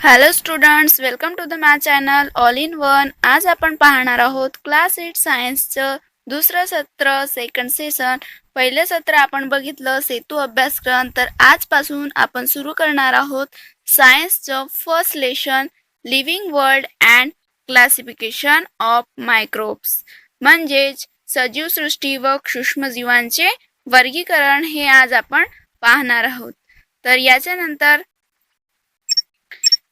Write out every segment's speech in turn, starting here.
Hello students, welcome to the math channel all in one. आज आपण पाहणार आहोत क्लास 8 सायन्सचं दुसरं सत्र, सेकंड सेशन. पहिलं सत्र आपण बघितलं सेतू अभ्यासक्रम. तर आजपासून आपण सुरू करणार आहोत सायन्सचं first lesson, living world and classification of microbes, म्हणजेच सजीव सृष्टी व सूक्ष्मजीवांचे वर्गीकरण. हे आज आपण पाहणार आहोत. तर याच्यानंतर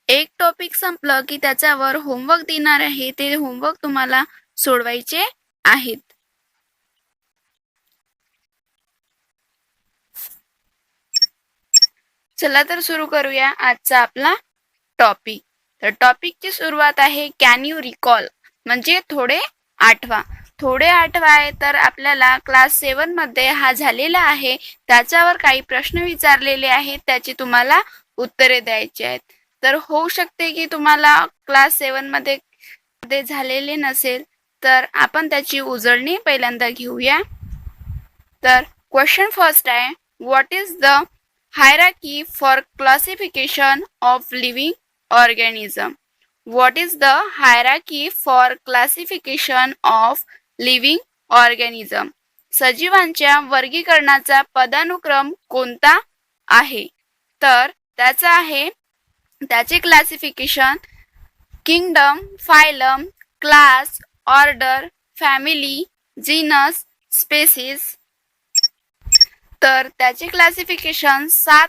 एक टॉपिक संपलं की त्याच्यावर होमवर्क देणार आहे. ते होमवर्क तुम्हाला सोडवायचे आहेत. चला तर सुरू करूया आजचा आपला टॉपिक. तर टॉपिकची सुरुवात आहे कॅन यू रिकॉल, म्हणजे थोडे आठवा. थोडे आठवाय तर आपल्याला क्लास 7 मध्ये हा झालेला आहे. त्याच्यावर काही प्रश्न विचारलेले आहेत, त्याची तुम्हाला उत्तरे द्यायची आहेत. तर होऊ शकते की तुम्हाला क्लास 7 मध्ये झालेले नसेल, तर आपण त्याची उजळणी पहिल्यांदा घेऊया. तर क्वेश्चन फर्स्ट आहे, what is the hierarchy for classification of living organism. What is the hierarchy for classification of living organism. सजीवांच्या वर्गीकरणाचा पदानुक्रम कोणता आहे. तर त्याचे classification kingdom, phylum, class, order, family, genus, species. तर त्याचे क्लासिफिकेशन 7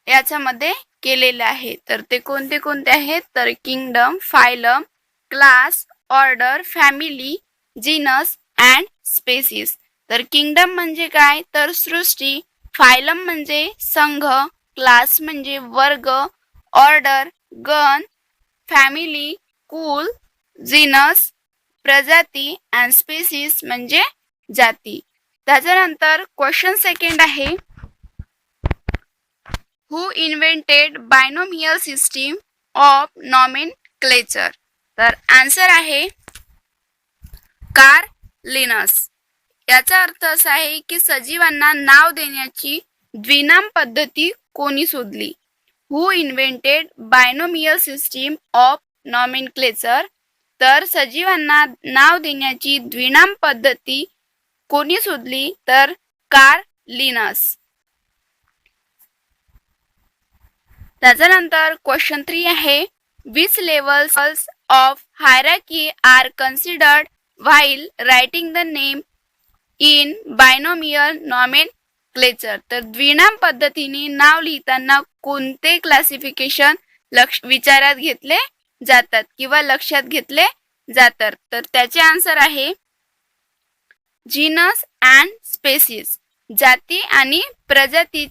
याच्यामध्ये केलेले आहे. तर ते कोणते कोणते आहेत, तर kingdom, phylum, class, order, family, genus and species. तर किंगडम म्हणजे काय, तर सृष्टी, फायलम म्हणजे संघ, क्लास म्हणजे वर्ग, ऑर्डर गण, फॅमिली कुल, जीनस प्रजाती अँड स्पेसीस म्हणजे जाती. त्याच्यानंतर क्वेश्चन सेकंड आहे, who invented binomial system of nomenclature. तर आन्सर आहे कार्ल लिनस. याचा अर्थ असा आहे की सजीवांना नाव देण्याची द्विनाम पद्धती कोणी शोधली. Who invented binomial system of nomenclature. तर सजीवांना नाव देण्याची द्विनाम पद्धती कोणी शोधली, तर कार्ल लिनस. त्याच्यानंतर क्वेश्चन 3 आहे, which levels of hierarchy are considered while writing the name in binomial nomenclature. तर द्विनाम पद्धतीने नाव लिहिताना कोणते क्लासिफिकेशन विचारात घेतले जातात किंवा लक्षात घेतले जातात. तर त्याचे आन्सर आहे जीनस अँड स्पेसीस. जाती आणि प्रजाती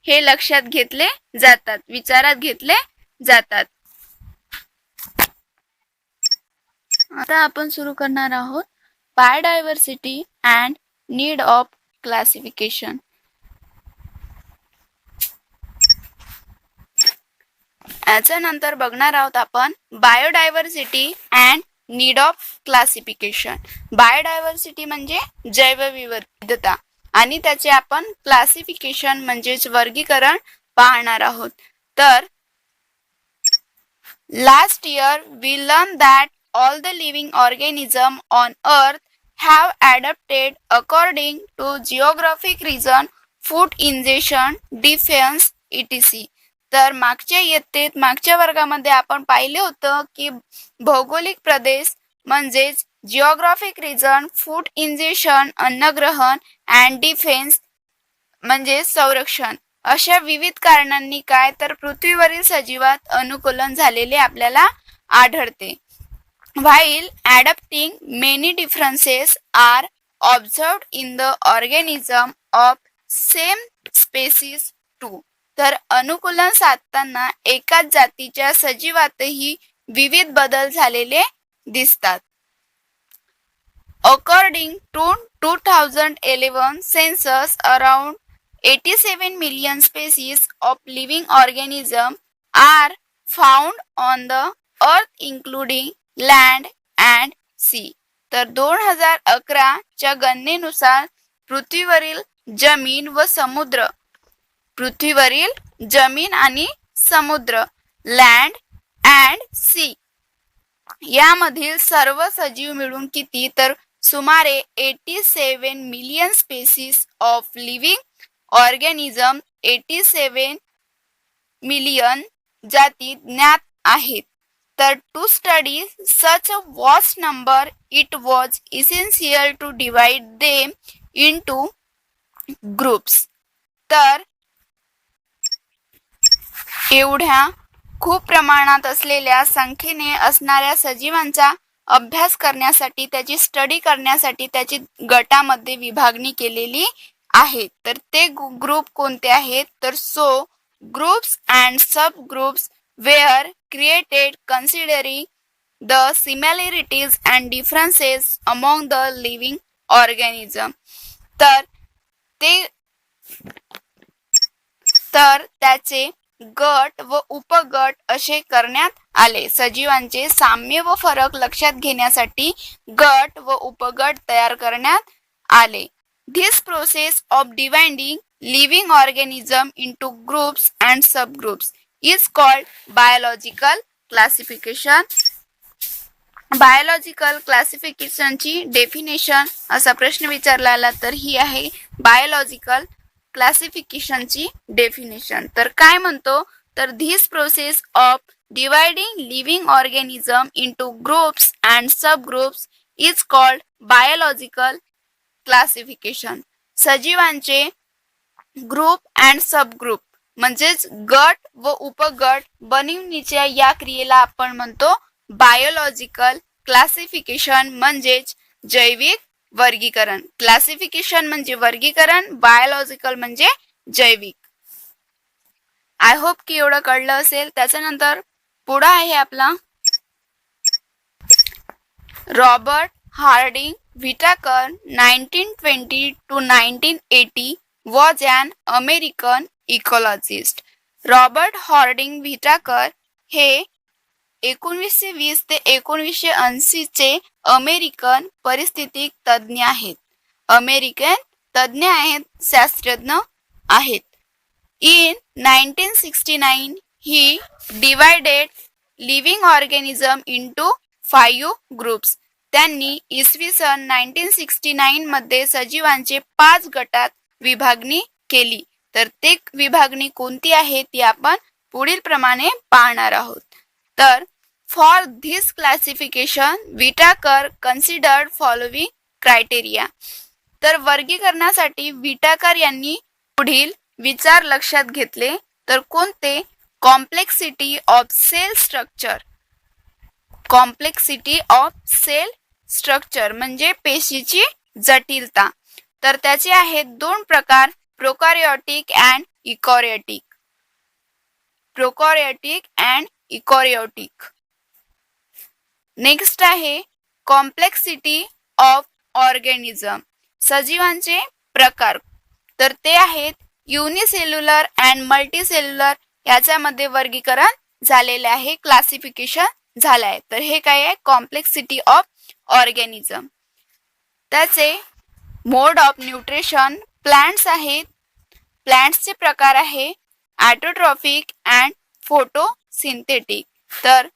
हे लक्षात घेतले जातात, विचारात घेतले जातात. आता आपण सुरू करणार आहोत biodiversity and need of classification. याच्यानंतर बघणार आहोत आपण biodiversity and need of classification. Biodiversity म्हणजे जैवविविधता आणि त्याचे आपण क्लासिफिकेशन म्हणजेच वर्गीकरण पाहणार आहोत. तर last year we learn that all the living organisms on earth have adapted according to geographic region, food ingestion, defense etc. तर मागच्या वर्गामध्ये आपण पाहिले होतं की भौगोलिक प्रदेश म्हणजेच जिओग्राफिक रिजन, फूड इंजेशन अन्नग्रहण अँड डिफेन्स म्हणजे संरक्षण, अशा विविध कारणांनी काय तर पृथ्वीवरील सजीवात अनुकूलन झालेले आपल्याला आढळते. While adapting, many differences are observed in the organism of same species too. तर अनुकूलन साधताना एकाच जातीच्या सजीवातही विविध बदल झालेले दिसतात. According to 2011 census, around 87 million species of living organisms are found on the earth including land and sea. तर 2011 च्या गणनेनुसार पृथ्वीवरील जमीन आणि समुद्र लँड अँड सी. यामधील सर्व सजीव मिळून किती, तर सुमारे 87 million species of living organism, 87 million जाती ज्ञात आहेत. तर to study such a vast number it was essential to divide them into groups. तर एवढ्या खूप प्रमाणात असलेल्या संख्येने असणाऱ्या सजीवांचा अभ्यास करण्यासाठी, त्याची स्टडी करण्यासाठी त्याची गटामध्ये विभागणी केलेली आहे. तर ते ग्रुप कोणते आहेत, तर so groups and sub groups were created considering the similarities and differences among the living organism. तर त्याचे गट व उपगट असे करण्यात आले. सजीवांचे साम्य व फरक लक्षात घेण्यासाठी गट व उपगट तयार करण्यात आले. This process of dividing living organism into groups and sub groups is called biological classification. Biological क्लासिफिकेशनची डेफिनेशन असा प्रश्न विचारला तर ही आहे बायोलॉजिकल क्लासिफिकेशनची डेफिनेशन. तर काय म्हणतो, तर this process of dividing living organism into groups and sub groups is called biological classification. सजीवांचे ग्रुप अँड सब ग्रुप म्हणजेच गट व उपगट बनवण्याच्या या क्रियेला आपण म्हणतो बायोलॉजिकल क्लासिफिकेशन म्हणजेच जैविक वर्गीकरण. क्लासिफिकेशन म्हणजे वर्गीकरण, बायोलॉजिकल म्हणजे जैविक. आय होप की एवढं कळलं असेल. त्याच्यानंतर पुढे आहे आपला Robert Harding Whittaker 1920 to 1980 was an American ecologist. Robert Harding Whittaker हे 1920 ते 1980 चे अमेरिकन परिस्थितिक तज्ज्ञ आहेत. अमेरिकन तज्ज्ञ आहेत, शास्त्रज्ञ आहेत. In 1969 he divided living organism into 5 groups. त्यांनी इसवी सन 1969 मध्ये सजीवांचे 5 गटात विभागणी केली. तर ते विभागणी कोणती आहे ती आपण पुढील प्रमाणे पाहणार आहोत. तर for this classification Whittaker considered following criteria. तर वर्गीकरणासाठी व्हिटाकर यांनी पुढील विचार लक्षात घेतले. तर कोणते, complexity of cell structure. Complexity of cell structure म्हणजे पेशीची जटिलता. तर त्याचे आहेत 2 प्रकार, prokaryotic and eukaryotic. Prokaryotic and eukaryotic. Next आहे कॉम्प्लेक्सिटी ऑफ ऑर्गॅनिझम. सजीवांचे प्रकार तर ते आहेत युनिसेल्युलर अँड मल्टीसेल्युलर. याच्यामध्ये वर्गीकरण झालेले आहे, क्लासिफिकेशन झालं आहे. तर हे काय आहे, कॉम्प्लेक्सिटी ऑफ ऑर्गॅनिझम. त्याचे मोड ऑफ न्यूट्रिशन प्लांट्स आहेत. प्लांट्सचे प्रकार आहे ऑटोट्रॉफिक अँड फोटोसिंथेटिक. तर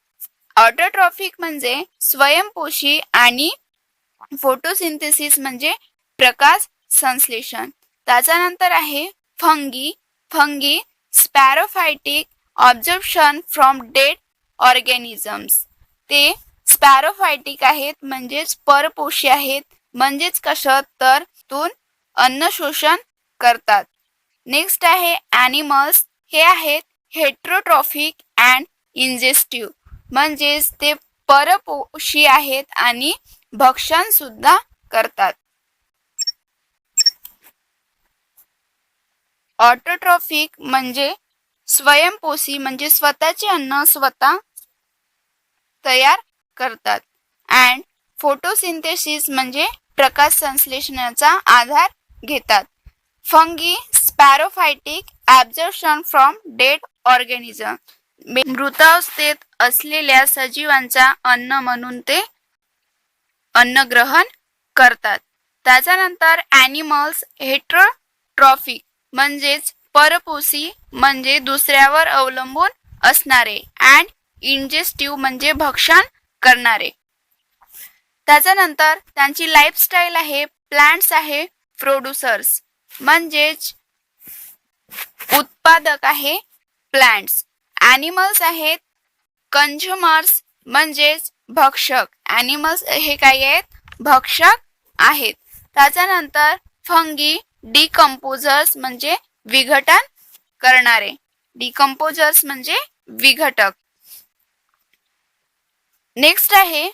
ऑटोट्रॉफिक म्हणजे स्वयंपोषी आणि फोटोसिंथेसिस म्हणजे प्रकाश संश्लेषण. त्याच्यानंतर आहे fungi. Fungi saprophytic absorption from dead organisms. ते स्पॅरोफायटिक आहेत म्हणजेच परपोषी आहेत, म्हणजेच कसं तर तून अन्न शोषण करतात. नेक्स्ट आहे ॲनिमल्स. हे आहेत हेट्रोट्रॉफिक अँड इंजेस्टिव्ह म्हणजेच ते परपोषी आहेत आणि भक्षण सुद्धा करतात. ऑटोट्रॉफिक म्हणजे स्वयंपोषी म्हणजे स्वतःचे अन्न स्वतः तयार करतात. अँड फोटोसिंथेसिस म्हणजे प्रकाश संश्लेषणाचा आधार घेतात. Fungi saprophytic absorption from dead organism. मृतावस्थेत असलेल्या सजीवांचा अन्न म्हणून ते अन्न ग्रहण करतात. त्याच्यानंतर ॲनिमल्स हेट्रोट्रॉफिक म्हणजेच परपोषी म्हणजे दुसऱ्यावर अवलंबून असणारे अँड इंजेस्टिव्ह म्हणजे भक्षण करणारे. त्याच्यानंतर त्यांची लाईफस्टाईल आहे प्लांट्स आहे प्रोड्युसर्स म्हणजेच उत्पादक आहे प्लांट्स. ॲनिमल्स आहेत कंझ्युमर्स म्हणजेच भक्षक. ॲनिमल्स हे काय आहेत भक्षक आहेत. त्याच्यानंतर फंगी डिकम्पोजर्स म्हणजे विघटन करणारे. डिकम्पोजर्स म्हणजे विघटक. नेक्स्ट आहे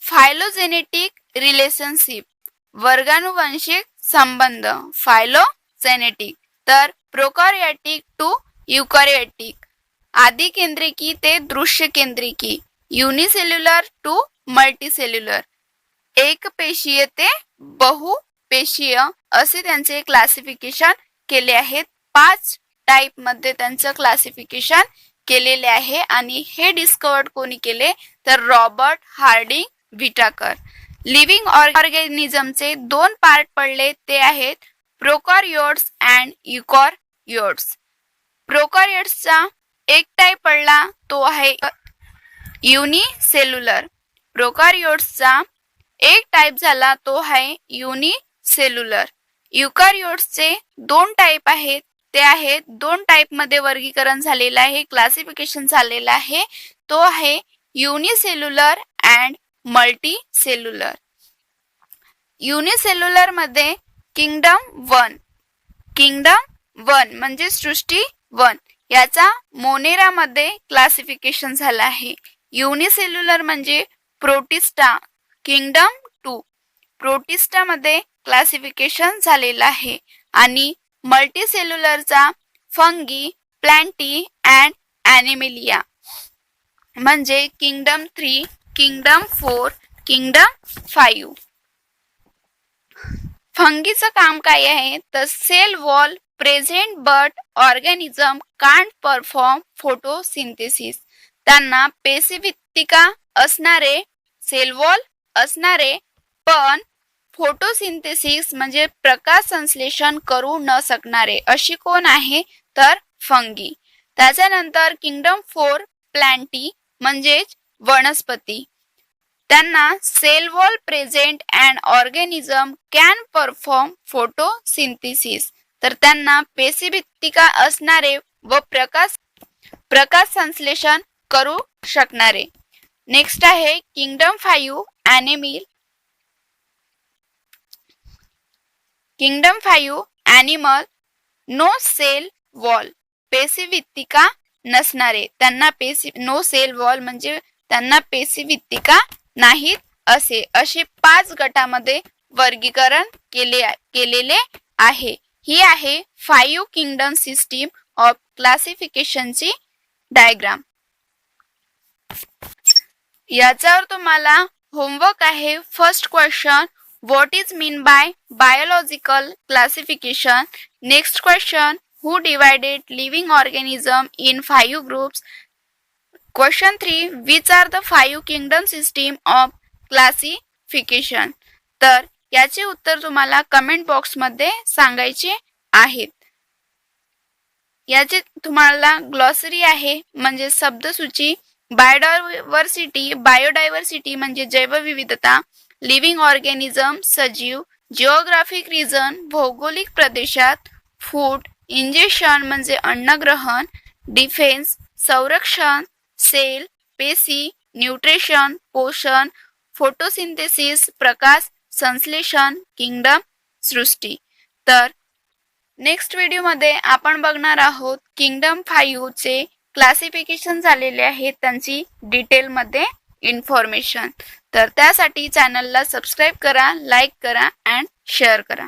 फायलोजेनेटिक रिलेशनशिप वर्गानुवंशिक संबंध. फायलोजेनेटिक तर प्रोकॅरियोटिक टू युकॅरियोटिक आदि केंद्रिकी ते दृश्य केंद्रिकी. युनिसेल्युलर टू मल्टीसेल्युलर एकपेशीय ते बहुपेशीय असे त्यांचे क्लासिफिकेशन केले आहेत. 5 टाइप मध्ये त्यांचं क्लासिफिकेशन केलेले आहे आणि हे डिस्कवर्ड कोणी केले तर रॉबर्ट हार्डिंग व्हिटाकर. लिव्हिंग ऑर्गॅनिझमचे 2 पार्ट पडले ते आहेत प्रोकॅरियोट्स अँड युकॅरियोट्स. प्रोकॅरियोट्सचा एक टाइप पडला तो आहे युनिसेल्युलर. प्रोकॅरियोट्सचा एक टाइप झाला तो आहे युनिसेल्युलर. युकॅरियोट्सचे 2 टाइप आहेत ते आहेत 2 टाइप मध्ये वर्गीकरण झालेलं आहे क्लासिफिकेशन झालेलं आहे तो आहे युनिसेल्युलर अँड मल्टीसेल्युलर. युनिसेल्युलर मध्ये किंगडम 1 म्हणजे सृष्टी 1 याचा मोनेरा मध्ये क्लासिफिकेशन झाला आहे. युनिसेल्युलर म्हणजे प्रोटिस्टा किंगडम 2 प्रोटिस्टा मध्ये क्लासिफिकेशन झालेलं आहे आणि मल्टीसेल्युलरचा फंगी प्लांटी अँड ॲनिमेलिया म्हणजे किंगडम 3 किंगडम 4 किंगडम 5. फंगीचं काम काय आहे तर cell wall present but organism can't perform photosynthesis. त्यांना पेशीभित्तिका असणारे सेल वॉल असणारे पण फोटोसिंथेसिस म्हणजे प्रकाश संश्लेषण करू न शकणारे अशी कोण आहे तर फंगी. त्याच्यानंतर किंगडम 4 प्लांटी म्हणजेच वनस्पती. त्यांना cell wall present and organism can perform photosynthesis तर त्यांना पेशीभित्तिका असणारे व प्रकाश संश्लेषण करू शकणारे. नेक्स्ट आहे kingdom 5 animal. Kingdom 5 animal no cell wall पेशीभित्तिका नसणारे. त्यांना नो सेल वॉल म्हणजे त्यांना पेशीभित्तिका नाहीत असे 5 गटामध्ये वर्गीकरण केलेले आहे. ही आहे 5 किंगडम सिस्टीम ऑफ क्लासिफिकेशनची डायग्राम. याच्यावर तुम्हाला होमवर्क आहे. First question what is mean by biological classification. Next question who divided living organism in 5 groups. Question 3 which are the 5 kingdom system of classification. तर याचे उत्तर तुम्हाला कमेंट बॉक्स मध्ये सांगायचे आहेत. याचे तुम्हाला ग्लॉसरी आहे म्हणजे शब्दसूची. बायोडायव्हर्सिटी म्हणजे जैवविविधता. लिव्हिंग ऑर्गॅनिझम सजीव. जिओग्राफिक रिजन भौगोलिक प्रदेशात. फूड इंजेक्शन म्हणजे अन्नग्रहण. डिफेन्स संरक्षण. सेल पेशी. न्यूट्रिशन पोषण. फोटोसिंथेसिस प्रकाश संश्लेषण. किंगडम सृष्टी. तर नेक्स्ट व्हिडिओमध्ये आपण बघणार आहोत किंगडम 5 चे क्लासिफिकेशन झालेले आहे त्यांची डिटेलमध्ये इन्फॉर्मेशन. तर त्यासाठी चॅनलला सबस्क्राईब करा, लाईक करा अँड शेअर करा.